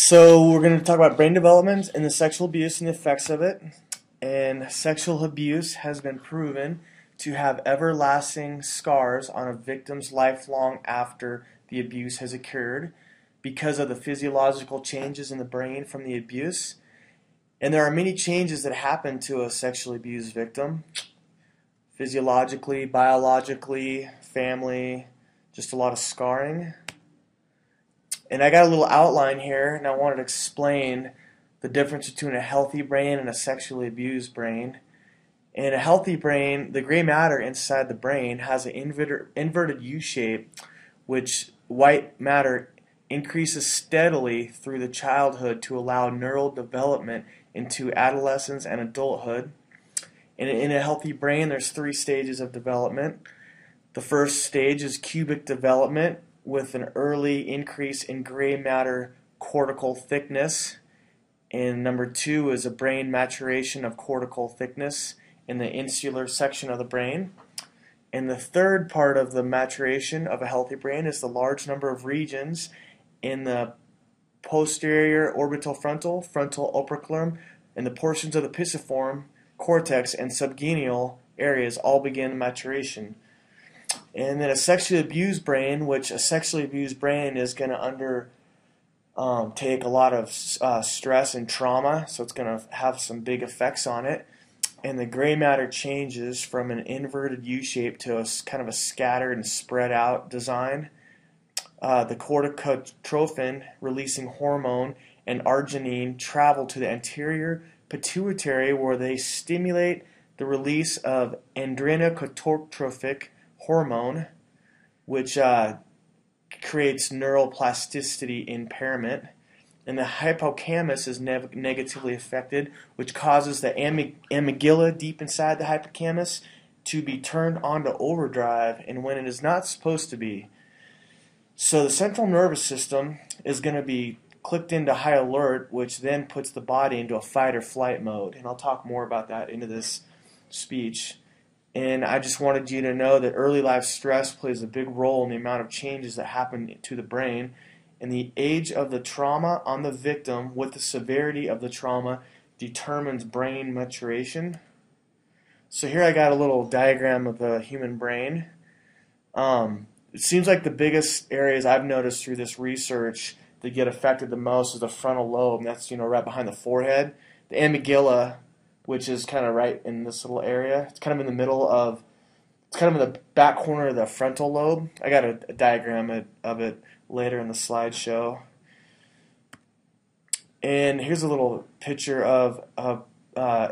So we're going to talk about brain development and the sexual abuse and the effects of it. And sexual abuse has been proven to have everlasting scars on a victim's lifelong after the abuse has occurred because of the physiological changes in the brain from the abuse. And there are many changes that happen to a sexually abused victim, physiologically, biologically, family, just a lot of scarring. And I got a little outline here, and I wanted to explain the difference between a healthy brain and a sexually abused brain. In a healthy brain, the gray matter inside the brain has an inverted U shape, which white matter increases steadily through the childhood to allow neural development into adolescence and adulthood. And in a healthy brain, there's 3 stages of development. The first stage is cubic development, with an early increase in gray matter cortical thickness. And number 2 is a brain maturation of cortical thickness in the insular section of the brain. And the third part of the maturation of a healthy brain is the large number of regions in the posterior orbital frontal, frontal operculum, and the portions of the pisiform, cortex, and subgenual areas all begin maturation. And then a sexually abused brain, which a sexually abused brain is going to take a lot of stress and trauma, so it's going to have some big effects on it. And the gray matter changes from an inverted U shape to a kind of a scattered and spread out design. The corticotrophin releasing hormone and arginine travel to the anterior pituitary, where they stimulate the release of adrenocorticotropic hormone, which creates neuroplasticity impairment. And the hippocampus is negatively affected, which causes the amygdala deep inside the hippocampus to be turned on to overdrive, and when it is not supposed to be. So the central nervous system is going to be clicked into high alert, which then puts the body into a fight or flight mode. And I'll talk more about that into this speech. And I just wanted you to know that early life stress plays a big role in the amount of changes that happen to the brain. And the age of the trauma on the victim with the severity of the trauma determines brain maturation. So here I got a little diagram of the human brain. It seems like the biggest areas I've noticed through this research that get affected the most is the frontal lobe, and that's right behind the forehead. The amygdala, which is kind of right in this little area. It's kind of in the middle of, it's kind of in the back corner of the frontal lobe. I got a diagram of it later in the slideshow. And here's a little picture of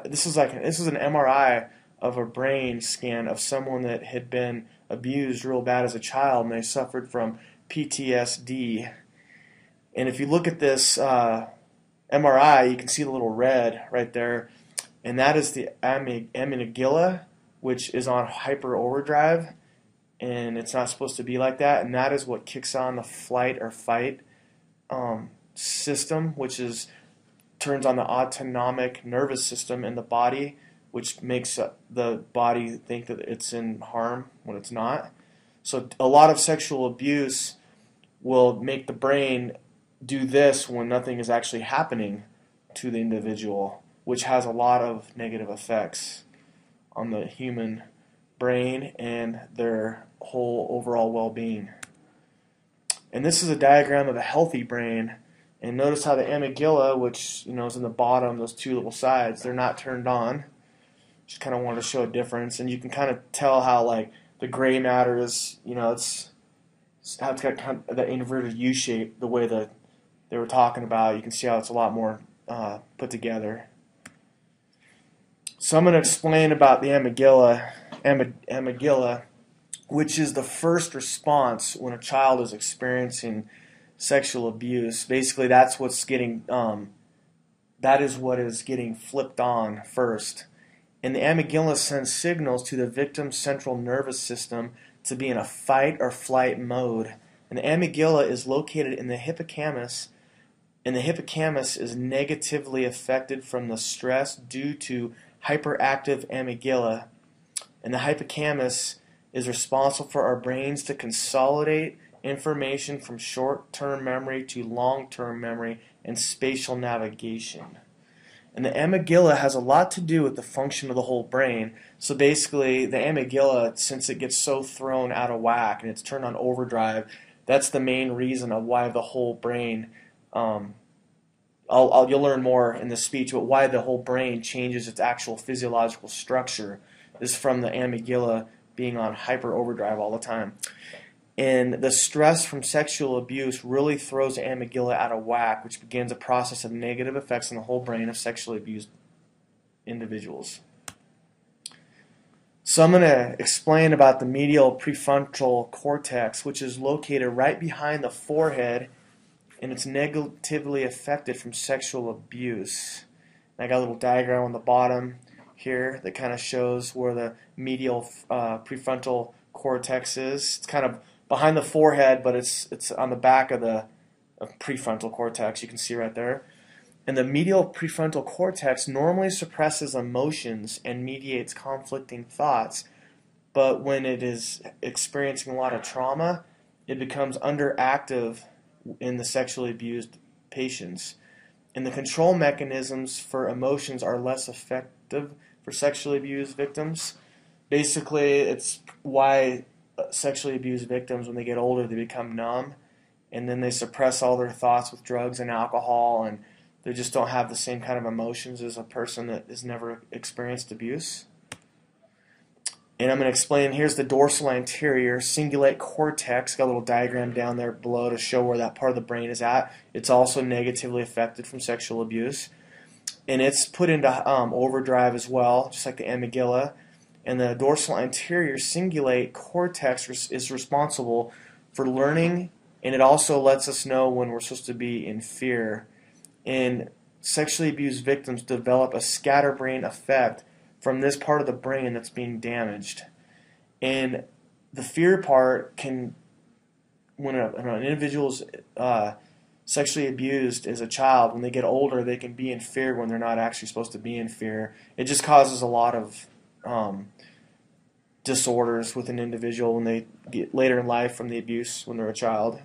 this is an MRI of a brain scan of someone that had been abused real bad as a child, and they suffered from PTSD. And if you look at this MRI, you can see the little red right there. And that is the amygdala, which is on hyper overdrive, and it's not supposed to be like that. And that is what kicks on the flight or fight system, which turns on the autonomic nervous system in the body, which makes the body think that it's in harm when it's not. So a lot of sexual abuse will make the brain do this when nothing is actually happening to the individual, which has a lot of negative effects on the human brain and their whole overall well-being. And this is a diagram of a healthy brain. And notice how the amygdala, which is in the bottom, those 2 little sides, they're not turned on. Just kind of wanted to show a difference. And you can kind of tell how like the gray matter is, it's got kind of the inverted U shape, the way that they were talking about. You can see how it's a lot more put together. So I'm going to explain about the amygdala, which is the first response when a child is experiencing sexual abuse. Basically, that is what is getting flipped on first. And the amygdala sends signals to the victim's central nervous system to be in a fight or flight mode. And the amygdala is located in the hippocampus, and the hippocampus is negatively affected from the stress due to hyperactive amygdala. And the hippocampus is responsible for our brains to consolidate information from short-term memory to long-term memory, and spatial navigation. And the amygdala has a lot to do with the function of the whole brain. So basically, the amygdala, since it gets so thrown out of whack and it's turned on overdrive, that's the main reason of why the whole brain, you'll learn more in this speech, but why the whole brain changes its actual physiological structure is from the amygdala being on hyper overdrive all the time. And the stress from sexual abuse really throws the amygdala out of whack, which begins a process of negative effects on the whole brain of sexually abused individuals. So I'm going to explain about the medial prefrontal cortex, which is located right behind the forehead, and it's negatively affected from sexual abuse. And I got a little diagram on the bottom here that kind of shows where the medial prefrontal cortex is. It's kind of behind the forehead, but it's on the back of the prefrontal cortex. You can see right there. And the medial prefrontal cortex normally suppresses emotions and mediates conflicting thoughts, but when it is experiencing a lot of trauma, it becomes underactive in the sexually abused patients. And the control mechanisms for emotions are less effective for sexually abused victims. Basically, it's why sexually abused victims, when they get older, they become numb, and then they suppress all their thoughts with drugs and alcohol, and they just don't have the same kind of emotions as a person that has never experienced abuse. And I'm going to explain, here's the dorsal anterior cingulate cortex. Got a little diagram down there below to show where that part of the brain is at. It's also negatively affected from sexual abuse. And it's put into overdrive as well, just like the amygdala. And the dorsal anterior cingulate cortex is responsible for learning, and it also lets us know when we're supposed to be in fear. And sexually abused victims develop a scatterbrain effect from this part of the brain that's being damaged. And the fear part can, when an individual's sexually abused as a child, when they get older, they can be in fear when they're not actually supposed to be in fear. It just causes a lot of disorders with an individual when they get later in life from the abuse when they're a child.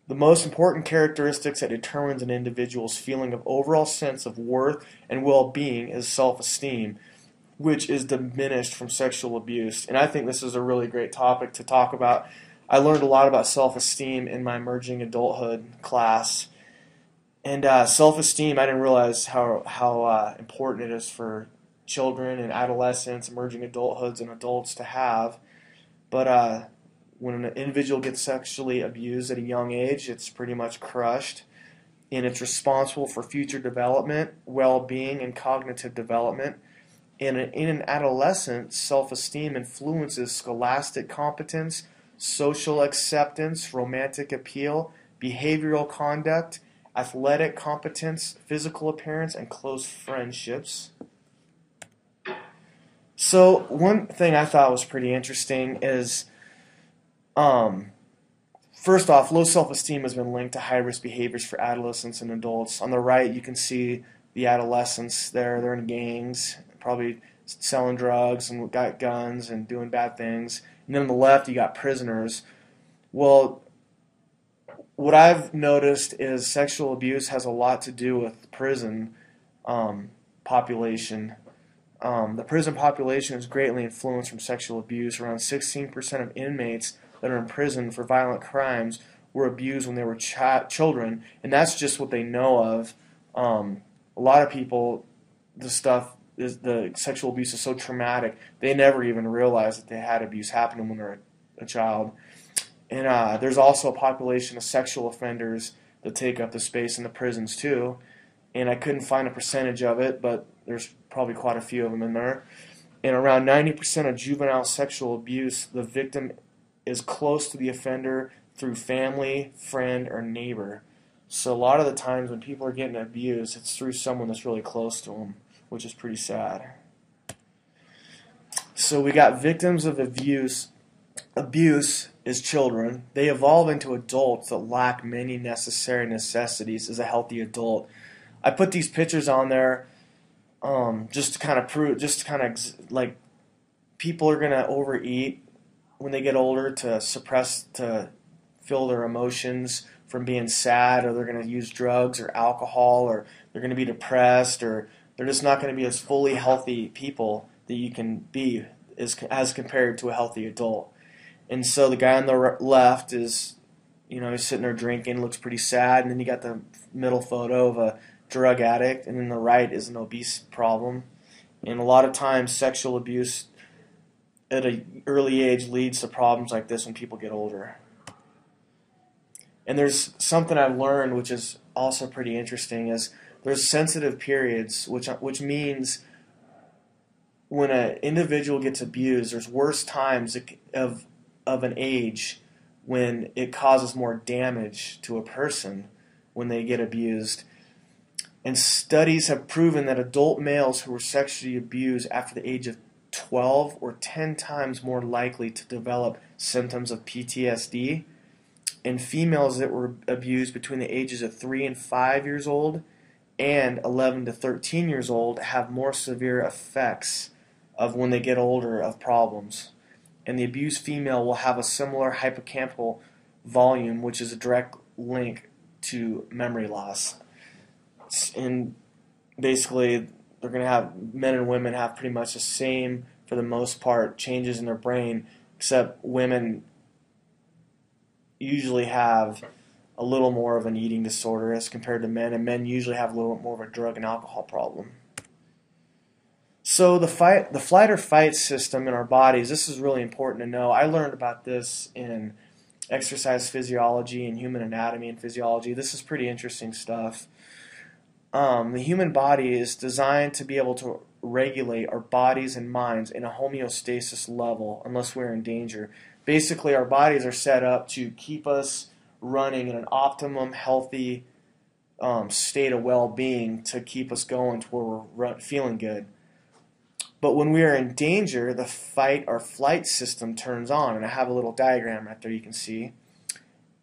The most important characteristics that determines an individual's feeling of overall sense of worth and well-being is self-esteem, which is diminished from sexual abuse. And I think this is a really great topic to talk about. I learned a lot about self-esteem in my emerging adulthood class. And self-esteem, I didn't realize how important it is for children and adolescents, emerging adulthoods, and adults to have. But when an individual gets sexually abused at a young age, it's pretty much crushed, and it's responsible for future development, well-being, and cognitive development. And in an adolescent, self-esteem influences scholastic competence, social acceptance, romantic appeal, behavioral conduct, athletic competence, physical appearance, and close friendships. So one thing I thought was pretty interesting is, first off, low self-esteem has been linked to high-risk behaviors for adolescents and adults. On the right, you can see the adolescents there. They're in gangs, probably selling drugs and got guns and doing bad things. And then on the left, you got prisoners. Well, what I've noticed is sexual abuse has a lot to do with prison population. The prison population is greatly influenced from sexual abuse. Around 16% of inmates that are in prison for violent crimes were abused when they were children, and that's just what they know of. A lot of people, the sexual abuse is so traumatic, they never even realize that they had abuse happen when they're a child. And there's also a population of sexual offenders that take up the space in the prisons too. And I couldn't find a percentage of it, but there's probably quite a few of them in there. And around 90% of juvenile sexual abuse, the victim is close to the offender through family, friend, or neighbor. So a lot of the times when people are getting abused, it's through someone that's really close to them, which is pretty sad. So we got victims of abuse. Abuse is children. They evolve into adults that lack many necessary necessities as a healthy adult. I put these pictures on there just to kind of prove, people are going to overeat when they get older to suppress, to feel their emotions from being sad, or they're going to use drugs or alcohol, or they're going to be depressed, or they're just not going to be as fully healthy people that you can be as compared to a healthy adult. And so the guy on the left is, he's sitting there drinking, looks pretty sad, and then you got the middle photo of a drug addict, and then the right is an obese problem. And a lot of times sexual abuse at an early age leads to problems like this when people get older. And there's something I've learned which is also pretty interesting, is there's sensitive periods, which means when an individual gets abused, there's worse times of an age when it causes more damage to a person when they get abused. And studies have proven that adult males who were sexually abused after the age of 12 were 10 times more likely to develop symptoms of PTSD. And females that were abused between the ages of 3 and 5 years old and 11 to 13 years old have more severe effects of when they get older of problems. And the abused female will have a similar hippocampal volume, which is a direct link to memory loss. And basically, they're going to have, men and women have pretty much the same, for the most part, changes in their brain, except women usually have a little more of an eating disorder as compared to men, and men usually have a little more of a drug and alcohol problem. So the flight or fight system in our bodies, this is really important to know. I learned about this in exercise physiology and human anatomy and physiology. This is pretty interesting stuff. The human body is designed to be able to regulate our bodies and minds in a homeostasis level unless we're in danger. Basically, our bodies are set up to keep us running in an optimum, healthy state of well-being to keep us going to where we're feeling good. But when we are in danger, the fight or flight system turns on, and I have a little diagram right there you can see.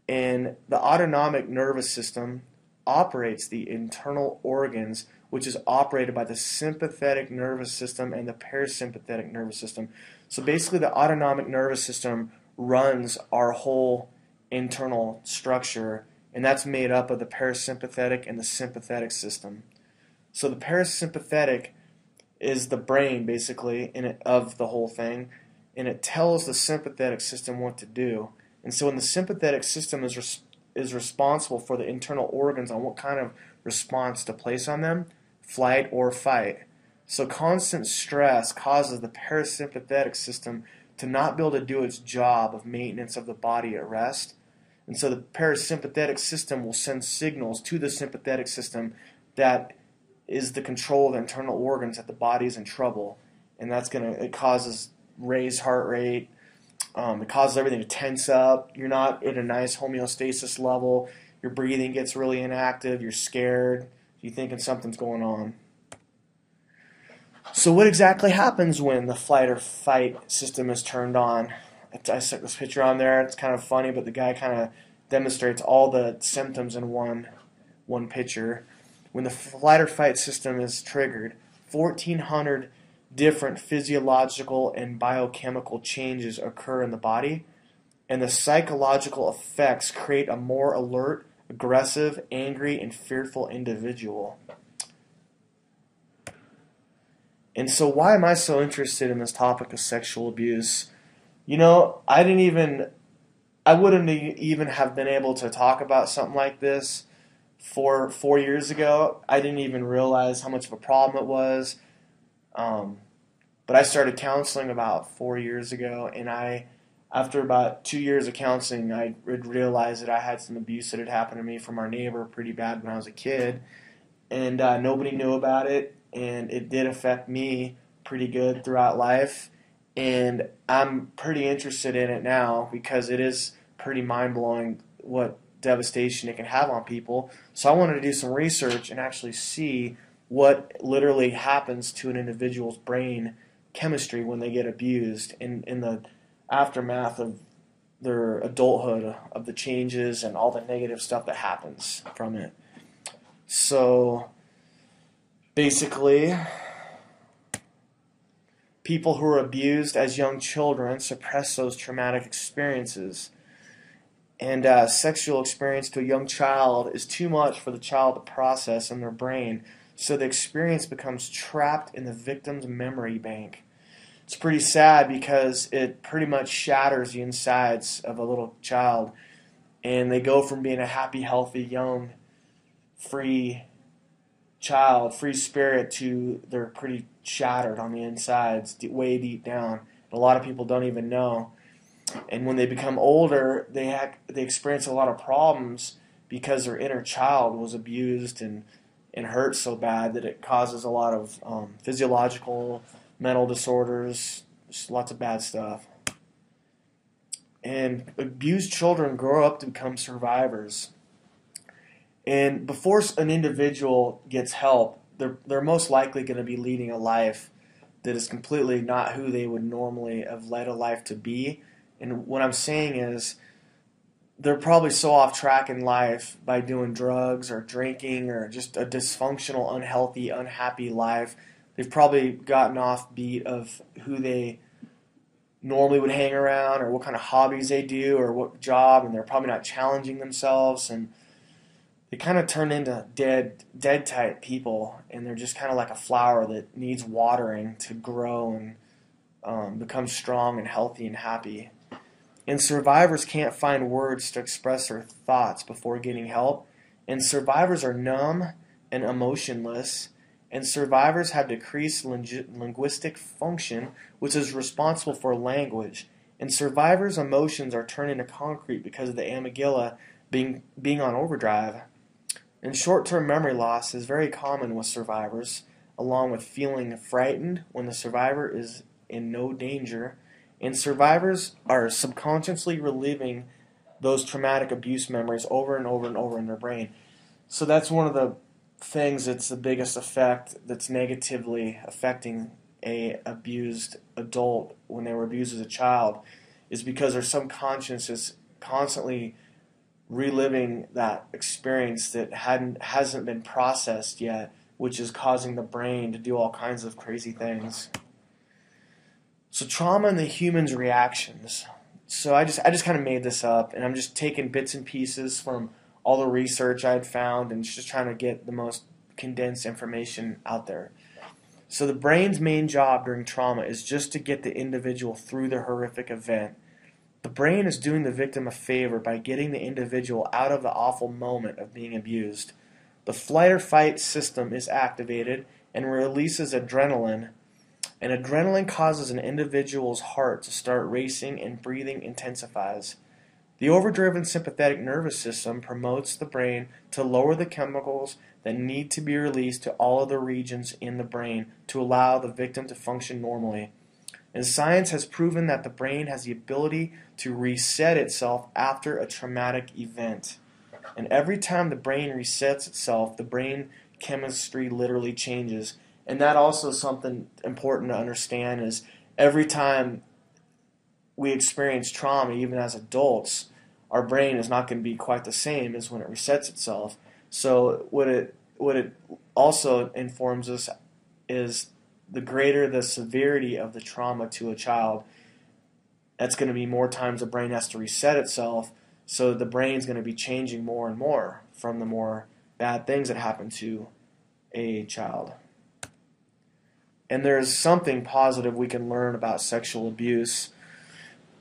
And the autonomic nervous system operates the internal organs, which is operated by the sympathetic nervous system and the parasympathetic nervous system. So basically the autonomic nervous system runs our whole internal structure, and that's made up of the parasympathetic and the sympathetic system. So the parasympathetic is the brain, basically, of the whole thing, and it tells the sympathetic system what to do. And so when the sympathetic system is responsible for the internal organs on what kind of response to place on them, flight or fight. So constant stress causes the parasympathetic system to not be able to do its job of maintenance of the body at rest. And so the parasympathetic system will send signals to the sympathetic system that is the control of the internal organs that the body is in trouble. And it causes raised heart rate. It causes everything to tense up. You're not at a nice homeostasis level. Your breathing gets really inactive. You're scared. You're thinking something's going on. So what exactly happens when the flight or fight system is turned on? I stuck this picture on there. It's kind of funny, but the guy kind of demonstrates all the symptoms in one picture. When the flight or fight system is triggered, 1,400 different physiological and biochemical changes occur in the body, and the psychological effects create a more alert, aggressive, angry, and fearful individual. And so why am I so interested in this topic of sexual abuse? I wouldn't even have been able to talk about something like this 4 years ago. I didn't even realize how much of a problem it was. But I started counseling about 4 years ago, and after about 2 years of counseling, I realized that I had some abuse that had happened to me from our neighbor pretty bad when I was a kid, and nobody knew about it, and it did affect me pretty good throughout life, and I'm pretty interested in it now because it is pretty mind-blowing what devastation it can have on people. So I wanted to do some research and actually see what literally happens to an individual's brain chemistry when they get abused in the aftermath of their adulthood, of the changes and all the negative stuff that happens from it. So basically, people who are abused as young children suppress those traumatic experiences. And sexual experience to a young child is too much for the child to process in their brain, so the experience becomes trapped in the victim's memory bank. It's pretty sad because it pretty much shatters the insides of a little child, and they go from being a happy, healthy, young, free child, free spirit, to they're pretty shattered on the insides, way deep down. A lot of people don't even know. And when they become older, they experience a lot of problems because their inner child was abused and hurt so bad that it causes a lot of physiological, mental disorders, just lots of bad stuff. And abused children grow up to become survivors. And before an individual gets help, they're most likely going to be leading a life that is completely not who they would normally have led a life to be. And what I'm saying is, they're probably so off track in life by doing drugs or drinking or just a dysfunctional, unhealthy, unhappy life. They've probably gotten off beat of who they normally would hang around or what kind of hobbies they do or what job, and they're probably not challenging themselves, and they kind of turn into dead type people, and they're just kind of like a flower that needs watering to grow and become strong and healthy and happy. And survivors can't find words to express their thoughts before getting help. And survivors are numb and emotionless. And survivors have decreased linguistic function, which is responsible for language. And survivors' emotions are turned into concrete because of the amygdala being on overdrive. And short-term memory loss is very common with survivors, along with feeling frightened when the survivor is in no danger. And survivors are subconsciously reliving those traumatic abuse memories over and over and over in their brain. So that's one of the things that's the biggest effect that's negatively affecting a abused adult when they were abused as a child, is because their subconscious is constantly reliving that experience that hasn't been processed yet, which is causing the brain to do all kinds of crazy things. So trauma and the human's reactions. So I just kind of made this up, and I'm just taking bits and pieces from all the research I had found and just trying to get the most condensed information out there. So the brain's main job during trauma is just to get the individual through the horrific event. The brain is doing the victim a favor by getting the individual out of the awful moment of being abused. The flight or fight system is activated and releases adrenaline. And adrenaline causes an individual's heart to start racing and breathing intensifies. The overdriven sympathetic nervous system promotes the brain to lower the chemicals that need to be released to all of the regions in the brain to allow the victim to function normally. And science has proven that the brain has the ability to reset itself after a traumatic event. And every time the brain resets itself, the brain chemistry literally changes. And that also is something important to understand, is every time we experience trauma, even as adults, our brain is not going to be quite the same as when it resets itself. So what it also informs us is the greater the severity of the trauma to a child, that's going to be more times the brain has to reset itself. So the brain's going to be changing more and more from the more bad things that happen to a child. And there's something positive we can learn about sexual abuse.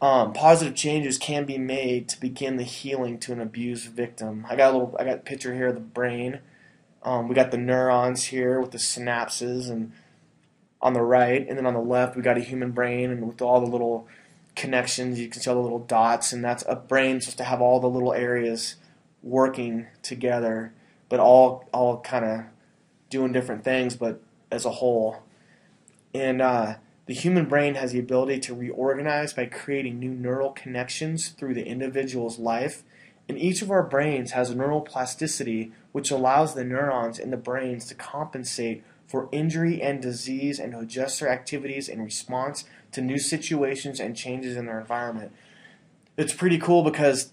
Positive changes can be made to begin the healing to an abused victim. I got a picture here of the brain. We got the neurons here with the synapses, and on the right, and then on the left we got a human brain, and with all the little connections, you can see all the little dots, and that's a brain supposed to have all the little areas working together, but all kind of doing different things, but as a whole. And the human brain has the ability to reorganize by creating new neural connections through the individual's life. And each of our brains has a neural plasticity, which allows the neurons in the brains to compensate for injury and disease and to adjust their activities in response to new situations and changes in their environment. It's pretty cool because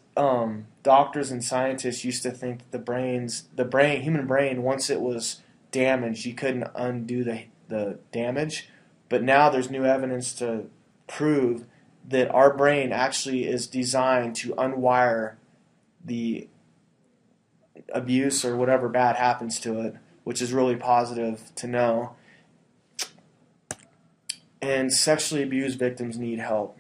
doctors and scientists used to think that the human brain, once it was damaged, you couldn't undo the damage. But now there's new evidence to prove that our brain actually is designed to unwire the abuse or whatever bad happens to it, which is really positive to know. And sexually abused victims need help.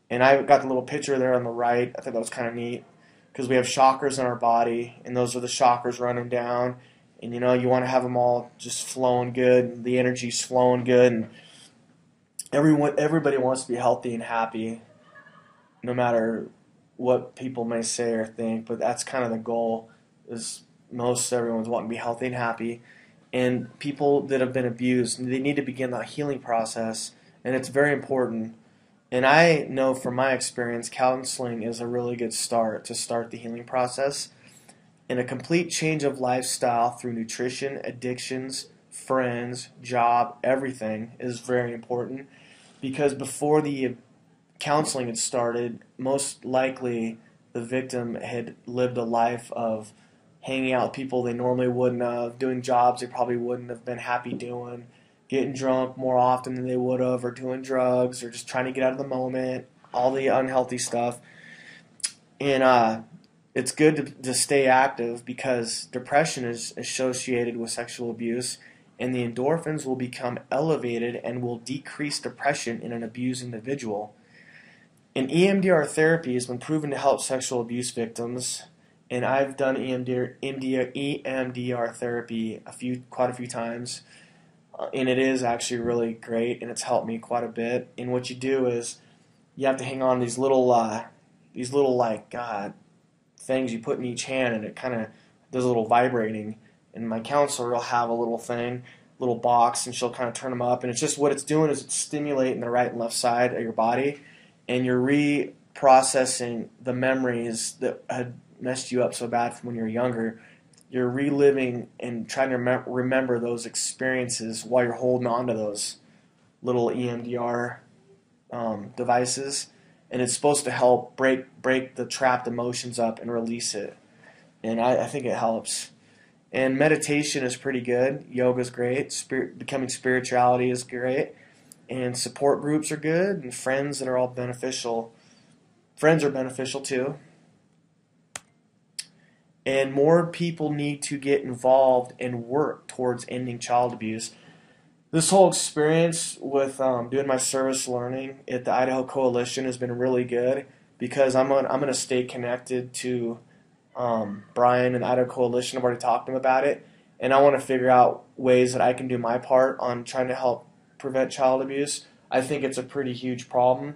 And I got the little picture there on the right. I thought that was kind of neat because we have chakras in our body, and those are the chakras running down. And you want to have them all just flowing good, and the energy's flowing good, and everybody wants to be healthy and happy, no matter what people may say or think. But that's kind of the goal. Is most everyone's wanting to be healthy and happy, and people that have been abused, they need to begin that healing process, and it's very important. And I know from my experience, counseling is a really good start to start the healing process. And a complete change of lifestyle through nutrition, addictions, friends, job, everything is very important. Because before the counseling had started, most likely the victim had lived a life of hanging out with people they normally wouldn't have, doing jobs they probably wouldn't have been happy doing, getting drunk more often than they would have, or doing drugs, or just trying to get out of the moment, all the unhealthy stuff. And it's good to stay active because depression is associated with sexual abuse, and the endorphins will become elevated and will decrease depression in an abused individual. And EMDR therapy has been proven to help sexual abuse victims, and I've done EMDR therapy quite a few times. And it is actually really great, and it's helped me quite a bit. And what you do is you have to hang on these little things you put in each hand, and it kind of does a little vibrating. And my counselor will have a little box, and she'll kind of turn them up. And it's just what it's doing is it's stimulating the right and left side of your body, and you're reprocessing the memories that had messed you up so bad from when you were younger. You're reliving and trying to remember those experiences while you're holding on to those little EMDR devices, and it's supposed to help break the trapped emotions up and release it. And I think it helps. And meditation is pretty good. Yoga is great. Becoming spirituality is great. And support groups are good. And friends that are all beneficial. Friends are beneficial too. And more people need to get involved and work towards ending child abuse. This whole experience with doing my service learning at the Idaho Coalition has been really good because I'm going to stay connected to Brian and the Idaho Coalition. I've already talked to him about it, and I want to figure out ways that I can do my part on trying to help prevent child abuse. I think it's a pretty huge problem.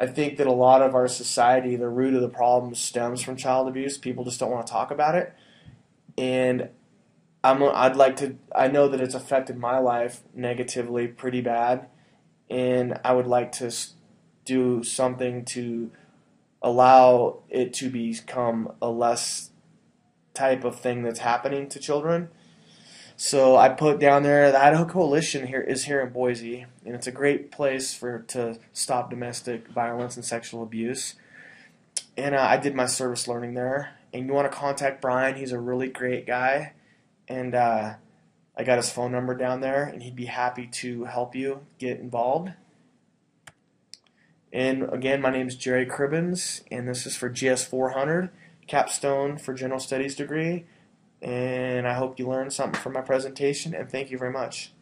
I think that a lot of our society, the root of the problem stems from child abuse. People just don't want to talk about it. And I know that it's affected my life negatively pretty bad. And I would like to do something to allow it to become a less type of thing that's happening to children. So I put down there, the Idaho Coalition is here in Boise, and it's a great place to stop domestic violence and sexual abuse. And I did my service learning there. And you want to contact Brian, he's a really great guy. And I got his phone number down there, and he'd be happy to help you get involved. And again, my name is Jerry Cribbins, and this is for gs400, capstone for general studies degree. And I hope you learned something from my presentation, and thank you very much.